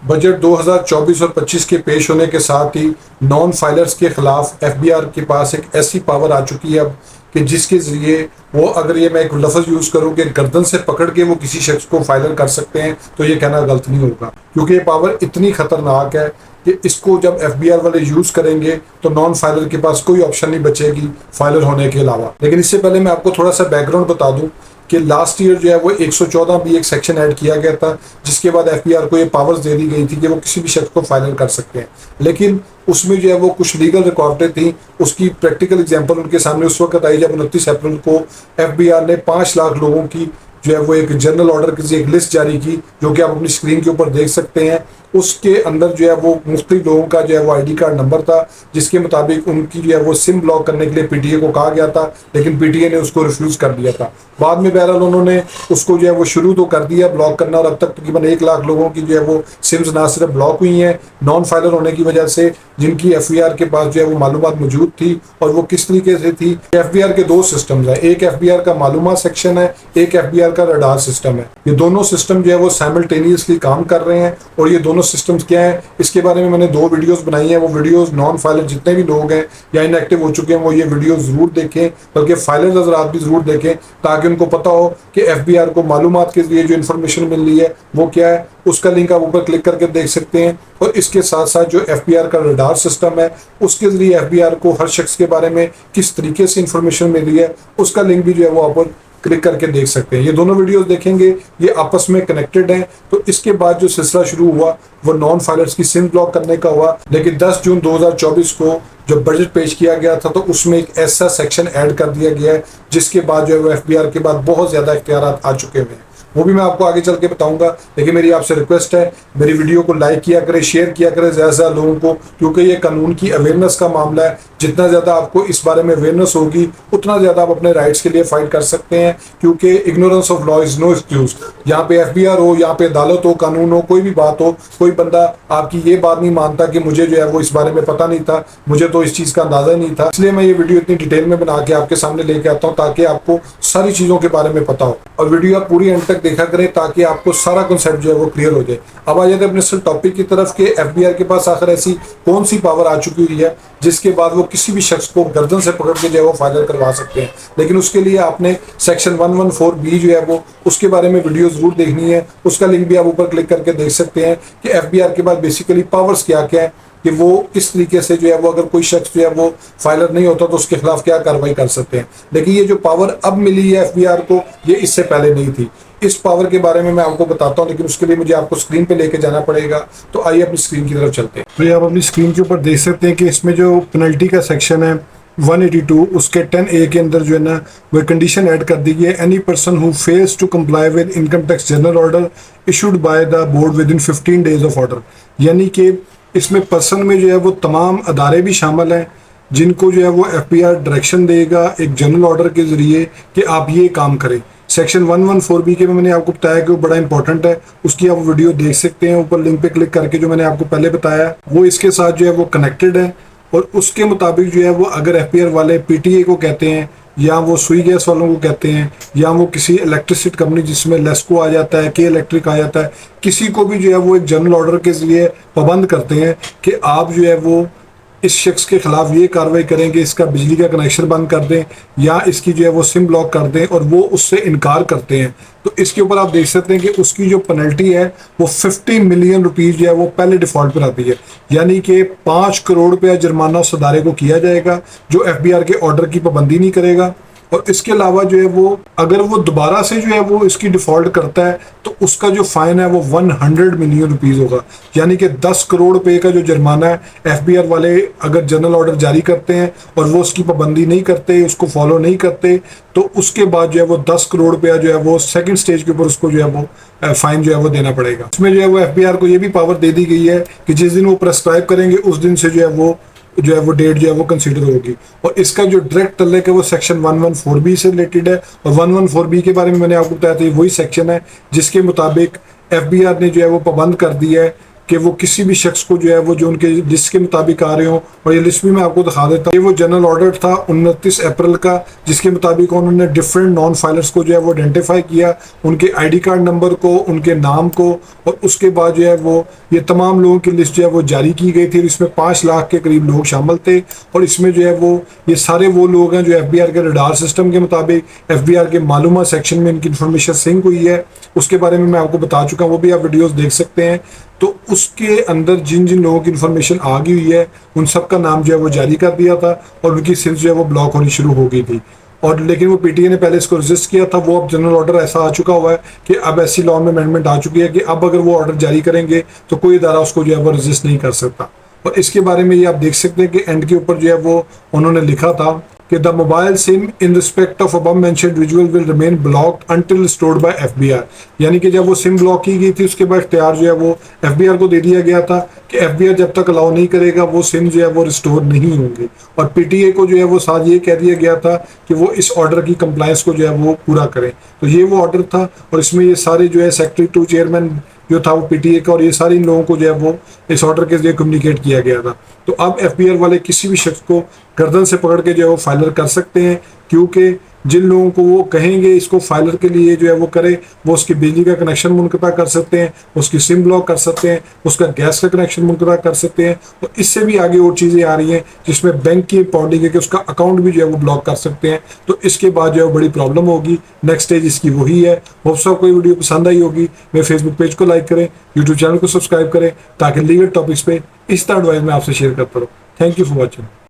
Budget 2024 और 25 के पेश होने के साथ ही नॉन फाइलर्स के खिलाफ एफबीआर के पास एक ऐसी पावर आ चुकी है अब कि जिसके ज़रिए वो, अगर ये मैं एक लफ्ज़ यूज़ करूँ कि गर्दन से पकड़ के वो किसी शख्स को फाइलर कर सकते हैं, तो ये कहना गलत नहीं होगा, क्योंकि ये पावर इतनी ख़तरनाक है कि इसको जब एफबीआर वाले यूज़ करेंगे तो नॉन फाइलर के पास कोई ऑप्शन नहीं बचेगी फाइलर होने के अलावा। लेकिन इससे पहले मैं आपको थोड़ा सा बैकग्राउंड बता दूं कि लास्ट ईयर जो है वो 114 भी एक सेक्शन ऐड किया गया था, जिसके बाद एफबीआर को ये पावर्स दे दी गई थी कि वो किसी भी शख्स को फाइनल कर सकते हैं। लेकिन उसमें जो है वो कुछ लीगल रिकॉर्डें थी। उसकी प्रैक्टिकल एग्जांपल उनके सामने उस वक्त आई जब 29 अप्रैल को एफबीआर ने 5 लाख लोगों की जो है वो एक जनरल ऑर्डर की एक लिस्ट जारी की, जो कि आप अपनी स्क्रीन के ऊपर देख सकते हैं। उसके अंदर जो है वो मुख्तलिफ लोगों का जो है वो आईडी कार्ड नंबर था, जिसके मुताबिक उनकी जो है वो सिम ब्लॉक करने के लिए पीटीए को कहा गया था, लेकिन पीटीए ने उसको रिफ्यूज़ कर दिया था। बाद में बहरहाल उन्होंने उसको जो है वो शुरू तो कर दिया ब्लॉक करना, और अब तक तकरीबन 1 लाख लोगों की जो है वो सिम्स ना सिर्फ ब्लॉक हुई हैं नॉन फाइलर होने की वजह से, जिनकी एफबीआर के पास जो है वो मालूमात मौजूद थी। और वो किस तरीके से थी, एफबीआर के 2 सिस्टम्स हैं, एक एफबीआर का मालूमात सेक्शन है, एक एफबीआर का रडार सिस्टम है। ये दोनों सिस्टम जो है वो साइमल्टेनियसली काम कर रहे हैं। और ये दोनों सिस्टम्स क्या है, इसके बारे में मैंने 2 वीडियोस बनाई हैं। वो वीडियोस नॉन फाइलर जितने भी लोग हैं या इनएक्टिव हो चुके हैं वो ये वीडियो ज़रूर देखें, बल्कि फाइलर हजरात भी ज़रूर देखें, ताकि उनको पता हो कि एफबीआर को मालूमात के लिए जो इन्फॉर्मेशन मिल रही है वो क्या है। उसका लिंक आप ऊपर क्लिक करके देख सकते हैं। और इसके साथ साथ जो एफबीआर का रडार सिस्टम है, उसके जरिए एफबीआर को हर शख्स के बारे में किस तरीके से इंफॉर्मेशन मिल रही है, उसका लिंक भी जो है वो आप क्लिक करके देख सकते हैं। ये दोनों वीडियोस देखेंगे, ये आपस में कनेक्टेड हैं। तो इसके बाद जो सिलसिला शुरू हुआ वो नॉन फाइलर्स की सिम ब्लॉक करने का हुआ। लेकिन 10 जून 2024 को जब बजट पेश किया गया था, तो उसमें एक ऐसा सेक्शन ऐड कर दिया गया है जिसके बाद जो है वो एफबीआर के बाद बहुत ज़्यादा इख्तियारात आ चुके हुए हैं। वो भी मैं आपको आगे चल के बताऊंगा। लेकिन मेरी आपसे रिक्वेस्ट है, मेरी वीडियो को लाइक किया करें, शेयर किया करें ज़्यादा से ज़्यादा लोगों को, क्योंकि ये कानून की अवेयरनेस का मामला है। जितना ज़्यादा आपको इस बारे में अवेयरनेस होगी, उतना ज़्यादा आप अपने राइट्स के लिए फाइट कर सकते हैं, क्योंकि ignorance of law is no excuse. यहाँ पे एफबीआर हो, यहाँ पे अदालत हो, कानून हो, कोई भी बात हो, कोई बंदा आपकी ये बात नहीं मानता कि मुझे जो है वो इस बारे में पता नहीं था, मुझे तो इस चीज़ का अंदाज़ा नहीं था। इसलिए मैं ये वीडियो इतनी डिटेल में बना के आपके सामने लेके आता हूँ, ताकि आपको सारी चीज़ों के बारे में पता हो। और वीडियो आप पूरी एंड तक देखा करें, ताकि आपको सारा कॉन्सेप्ट जो है वो क्लियर हो जाए। अब आ जाते हैं अपने टॉपिक की तरफ कि एफबीआर के पास आखिर ऐसी कौन सी पावर आ चुकी हुई है जिसके बाद वो किसी भी शख्स को गर्दन से पकड़ के जो है वो फाइनल करवा सकते हैं। लेकिन उसके लिए आपने सेक्शन 114B जो है वो उसके बारे में वीडियो जरूर देखनी है। उसका लिंक भी आप ऊपर क्लिक करके देख सकते हैं कि एफबीआर के बाद बेसिकली पावर्स क्या क्या है, कि वो किस तरीके से जो है वो अगर कोई शख्स जो है वो फाइलर नहीं होता तो उसके खिलाफ क्या कार्रवाई कर सकते हैं। लेकिन ये जो पावर अब मिली है एफबीआर को, ये इससे पहले नहीं थी। इस पावर के बारे में मैं आपको बताता हूं, लेकिन उसके लिए मुझे आपको स्क्रीन पे लेके जाना पड़ेगा। तो आइए अपनी स्क्रीन की तरफ चलते हैं। तो ये आप अपनी स्क्रीन के ऊपर देख सकते हैं कि इसमें जो पेनल्टी का सेक्शन है 182, उसके 10A के अंदर जो है ना वो कंडीशन ऐड कर दी गई है, any person who fails to comply with income tax general order issued by the board within 15 days of order. यानी कि इसमें पर्सन में जो है वो तमाम अदारे भी शामिल हैं जिनको जो है वो एफबीआर डायरेक्शन देगा एक जनरल ऑर्डर के ज़रिए कि आप ये काम करें। सेक्शन 114B के में मैंने आपको बताया कि वो बड़ा इंपॉर्टेंट है, उसकी आप वीडियो देख सकते हैं ऊपर लिंक पे क्लिक करके। जो मैंने आपको पहले बताया वो इसके साथ जो है वो कनेक्टेड है। और उसके मुताबिक जो है वो अगर एफबीआर वाले पीटीए को कहते हैं, या वो सुई गैस वालों को कहते हैं, या वो किसी इलेक्ट्रिसिटी कंपनी जिसमें लेस्को आ जाता है, के इलेक्ट्रिक आ जाता है, किसी को भी जो है वो एक जनरल ऑर्डर के ज़रिए पाबंद करते हैं कि आप जो है वो इस शख्स के खिलाफ ये कार्रवाई करेंगे, इसका बिजली का कनेक्शन बंद कर दें या इसकी जो है वो सिम ब्लॉक कर दें, और वो उससे इनकार करते हैं। तो इसके ऊपर आप देख सकते हैं कि उसकी जो पेनल्टी है वो 50 मिलियन रुपीज़ जो है वो पहले डिफ़ॉल्ट पर आती है। यानी कि 5 करोड़ रुपया जुर्माना उस अदारे को किया जाएगा जो एफबीआर के ऑर्डर की पाबंदी नहीं करेगा। और इसके अलावा जो है वो अगर वो दोबारा से जो है वो इसकी डिफ़ॉल्ट करता है तो उसका जो फ़ाइन है वो 100 मिलियन रुपीज़ होगा। यानी कि 10 करोड़ रुपए का जो जुर्माना है एफबीआर वाले अगर जनरल ऑर्डर जारी करते हैं और वो उसकी पाबंदी नहीं करते, उसको फॉलो नहीं करते, तो उसके बाद जो है वो 10 करोड़ रुपया जो है वो सेकंड स्टेज के ऊपर उसको जो है वो फाइन जो है वो देना पड़ेगा। इसमें जो है वो एफबीआर को ये भी पावर दे दी गई है कि जिस दिन वो प्रेस्क्राइब करेंगे उस दिन से जो है वो डेट जो है वो कंसीडर होगी। और इसका जो डायरेक्ट तल्लक है वो सेक्शन 114B से रिलेटेड है। और 114B के बारे में मैंने आपको बताया था, वही सेक्शन है जिसके मुताबिक एफबीआर ने जो है वो पाबंद कर दिया है कि वो किसी भी शख्स को जो है वो जो उनके लिस्ट के मुताबिक आ रहे हो। और ये लिस्ट भी मैं आपको दिखा देता हूँ। ये वो जनरल ऑर्डर था 29 अप्रैल का, जिसके मुताबिक उन्होंने डिफरेंट नॉन फाइलर्स को जो है वो आइडेंटिफाई किया, उनके आईडी कार्ड नंबर को, उनके नाम को, और उसके बाद जो है वो ये तमाम लोगों की लिस्ट जो है वो जारी की गई थी। इसमें 5 लाख के करीब लोग शामिल थे। और इसमें जो है वो ये सारे वो लोग हैं जो FBI के रडार सिस्टम के मुताबिक FBI के मालूमात सेक्शन में इनकी इन्फॉर्मेशन सिंक हुई है। उसके बारे में मैं आपको बता चुका हूँ, वो भी आप वीडियोस देख सकते हैं। तो उसके अंदर जिन जिन लोगों की इन्फॉर्मेशन आ गई हुई है उन सब का नाम जो है वो जारी कर दिया था और उनकी सिम्स जो है वो ब्लॉक होनी शुरू हो गई थी। और लेकिन वो PTA ने पहले इसको रजिस्ट किया था। वो अब जनरल ऑर्डर ऐसा आ चुका हुआ है कि अब ऐसी लॉ में अमेंडमेंट आ चुकी है कि अब अगर वो ऑर्डर जारी करेंगे तो कोई इदारा उसको जो है वो रजिस्ट नहीं कर सकता। और इसके बारे में ये आप देख सकते हैं कि एंड के ऊपर जो है वो उन्होंने लिखा था कि the mobile SIM in respect of above mentioned individual will remain blocked until restored bye FBI। यानी कि जब वो सिम ब्लॉक की गई थी उसके बाद इख्तियार जो है वो FBI को दे दिया गया था कि FBI जब तक अलाउ नहीं करेगा वो सिम जो है वो रिस्टोर नहीं होंगे। और PTA को जो है वो साथ ये कह दिया गया था कि वो इस ऑर्डर की कंप्लायंस को जो है वो पूरा करें। तो ये वो ऑर्डर था और इसमें ये सारे जो है सेक्रेटरी टू चेयरमैन जो था वो PTA का और ये सारे इन लोगों को जो है वो इस ऑर्डर के जरिए कम्युनिकेट किया गया था। तो अब FBI वाले किसी भी शख्स को गर्दन से पकड़ के जो है वो फाइलर कर सकते हैं, क्योंकि जिन लोगों को वो कहेंगे इसको फाइलर के लिए जो है वो करे, वो उसकी बिजली का कनेक्शन मुनक़ता कर सकते हैं, उसकी सिम ब्लॉक कर सकते हैं, उसका गैस का कनेक्शन मुनक़ता कर सकते हैं। और इससे भी आगे और चीज़ें आ रही हैं जिसमें बैंक की इंपॉर्टेंट है कि उसका अकाउंट भी जो है वो ब्लॉक कर सकते हैं। तो इसके बाद जो है बड़ी प्रॉब्लम होगी। नेक्स्ट स्टेज इसकी वही है। होप सो कोई वीडियो पसंद आई होगी। मेरे फेसबुक पेज को लाइक करें, यूट्यूब चैनल को सब्सक्राइब करें ताकि लीगल टॉपिक्स पे इस तरह एडवाइस मैं आपसे शेयर करता रहूँ। Thank you for watching.